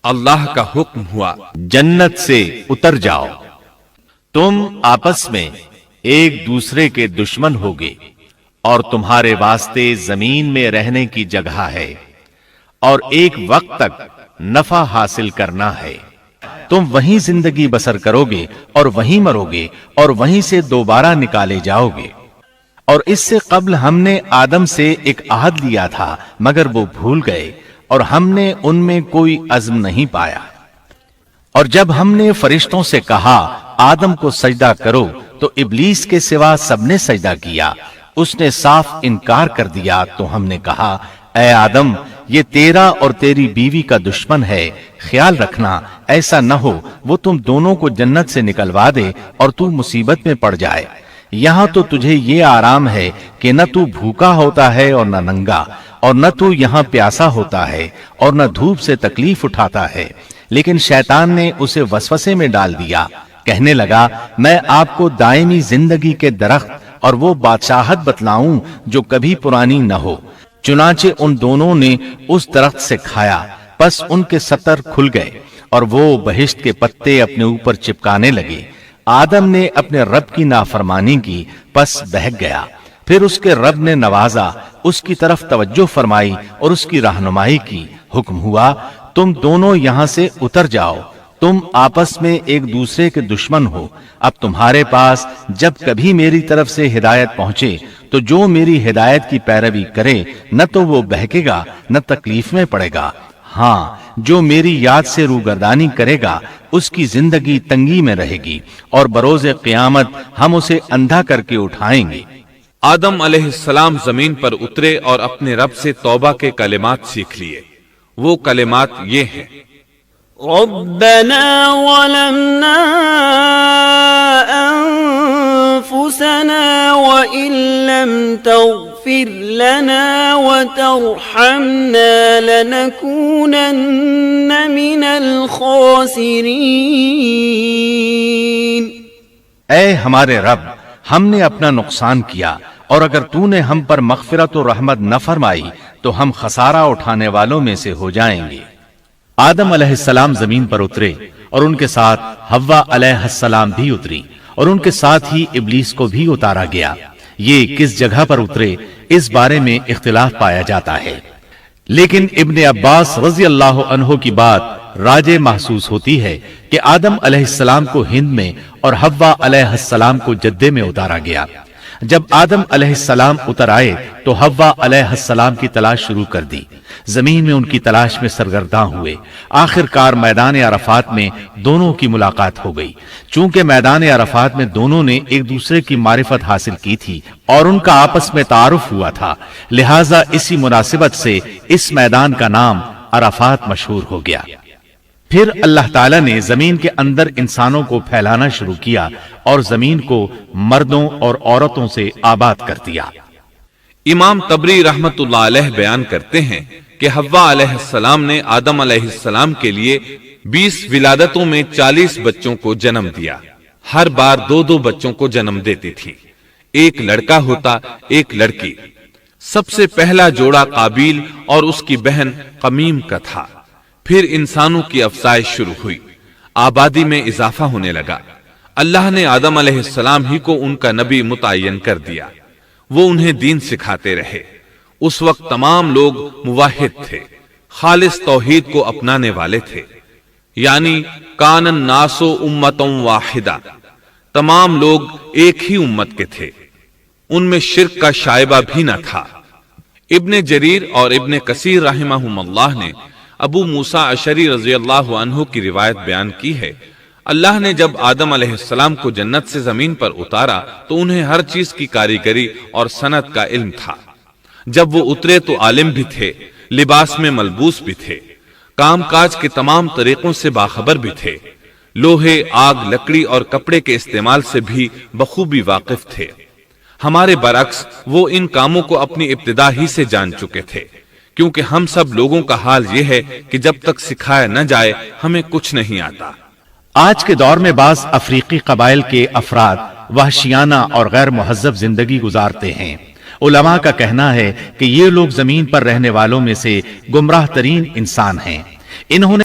اللہ کا حکم ہوا، جنت سے اتر جاؤ، تم آپس میں ایک دوسرے کے دشمن ہوگے اور تمہارے واسطے زمین میں رہنے کی جگہ ہے اور ایک وقت تک نفع حاصل کرنا ہے۔ تم وہیں زندگی بسر کرو گے اور وہیں مرو گے اور وہیں سے دوبارہ نکالے جاؤ گے۔ اور اس سے قبل ہم نے آدم سے ایک عہد لیا تھا مگر وہ بھول گئے اور ہم نے ان میں کوئی عزم نہیں پایا۔ اور جب ہم نے فرشتوں سے کہا آدم کو سجدہ کرو تو ابلیس کے سوا سب نے سجدہ کیا، اس نے صاف انکار کر دیا۔ تو ہم نے کہا اے آدم، یہ تیرا اور تیری بیوی کا دشمن ہے، خیال رکھنا ایسا نہ ہو وہ تم دونوں کو جنت سے نکلوا دے اور تو مصیبت میں پڑ جائے۔ یہاں تو تجھے یہ آرام ہے کہ نہ تو بھوکا ہوتا ہے اور نہ ننگا، اور نہ تو یہاں پیاسا ہوتا ہے اور نہ دھوپ سے تکلیف اٹھاتا ہے۔ لیکن شیطان نے اسے وسوسے میں ڈال دیا، کہنے لگا میں آپ کو دائمی زندگی کے درخت اور وہ بادشاہت بتلاؤں جو کبھی پرانی نہ ہو۔ چنانچہ ان دونوں نے اس درخت سے کھایا، پس ان کے ستر کھل گئے اور وہ بہشت کے پتے اپنے اوپر چپکانے لگے۔ آدم نے اپنے رب کی نافرمانی کی، پس بہک گیا۔ پھر اس کے رب نے نوازا، اس کی طرف توجہ فرمائی اور اس کی رہنمائی کی۔ حکم ہوا تم دونوں یہاں سے اتر جاؤ، تم آپس میں ایک دوسرے کے دشمن ہو۔ اب تمہارے پاس جب کبھی میری طرف سے ہدایت پہنچے تو جو میری ہدایت کی پیروی کرے نہ تو وہ بہکے گا نہ تکلیف میں پڑے گا، ہاں جو میری یاد سے روگردانی کرے گا اس کی زندگی تنگی میں رہے گی اور بروز قیامت ہم اسے اندھا کر کے اٹھائیں گے۔ آدم علیہ السلام زمین پر اترے اور اپنے رب سے توبہ کے کلمات سیکھ لیے۔ وہ کلمات یہ ہیں: ربنا ظلمنا أنفسنا وإن لم تغفر لنا وترحمنا لنكونن من الخاسرين۔ اے ہمارے رب، ہم نے اپنا نقصان کیا اور اگر تو نے ہم پر مغفرت و رحمت نہ فرمائی تو ہم خسارہ اٹھانے والوں میں سے ہو جائیں گے۔ آدم علیہ السلام زمین پر اترے اور ان کے ساتھ حوا علیہ السلام بھی اتری اور ان کے ساتھ ہی ابلیس کو بھی اتارا گیا۔ یہ کس جگہ پر اترے اس بارے میں اختلاف پایا جاتا ہے، لیکن ابن عباس رضی اللہ عنہ کی بات راجح محسوس ہوتی ہے کہ آدم علیہ السلام کو ہند میں اور حوا علیہ السلام کو جدے میں اتارا گیا۔ جب آدم علیہ السلام اتر آئے تو حوا علیہ السلام کی تلاش شروع کر دی، زمین میں ان کی تلاش میں سرگرداں ہوئے۔ آخر کار میدان عرفات میں دونوں کی ملاقات ہو گئی۔ چونکہ میدان عرفات میں دونوں نے ایک دوسرے کی معرفت حاصل کی تھی اور ان کا آپس میں تعارف ہوا تھا، لہٰذا اسی مناسبت سے اس میدان کا نام عرفات مشہور ہو گیا۔ پھر اللہ تعالیٰ نے زمین کے اندر انسانوں کو پھیلانا شروع کیا اور زمین کو مردوں اور عورتوں سے آباد کر دیا۔ امام طبری رحمت اللہ علیہ بیان کرتے ہیں کہ حوا علیہ السلام نے آدم علیہ السلام کے لیے 20 ولادتوں میں 40 بچوں کو جنم دیا۔ ہر بار 2 بچوں کو جنم دیتی تھی، ایک لڑکا ہوتا ایک لڑکی۔ سب سے پہلا جوڑا قابیل اور اس کی بہن قمیم کا تھا۔ پھر انسانوں کی افزائش شروع ہوئی، آبادی میں اضافہ ہونے لگا۔ اللہ نے آدم علیہ السلام ہی کو ان کا نبی متعین کر دیا، وہ انہیں دین سکھاتے رہے۔ اس وقت تمام لوگ موحد تھے، خالص توحید کو اپنانے والے تھے، یعنی کان الناس امۃ واحدہ، تمام لوگ ایک ہی امت کے تھے، ان میں شرک کا شائبہ بھی نہ تھا۔ ابن جریر اور ابن کثیر رحمہم اللہ نے ابو موسیٰ اشعری رضی اللہ عنہ کی روایت بیان کی ہے، اللہ نے جب آدم علیہ السلام کو جنت سے زمین پر اتارا تو انہیں ہر چیز کی کاریگری اور صنعت کا علم تھا۔ جب وہ اترے تو عالم بھی تھے، لباس میں ملبوس بھی تھے، کام کاج کے تمام طریقوں سے باخبر بھی تھے، لوہے، آگ، لکڑی اور کپڑے کے استعمال سے بھی بخوبی واقف تھے۔ ہمارے برعکس وہ ان کاموں کو اپنی ابتدا ہی سے جان چکے تھے، کیونکہ ہم سب لوگوں کا حال یہ ہے کہ جب تک سکھایا نہ جائے ہمیں کچھ نہیں آتا۔ آج کے دور میں بعض افریقی قبائل کے افراد وحشیانہ اور غیر مہذب زندگی گزارتے ہیں۔ علماء کا کہنا ہے کہ یہ لوگ زمین پر رہنے والوں میں سے گمراہ ترین انسان ہیں۔ انہوں نے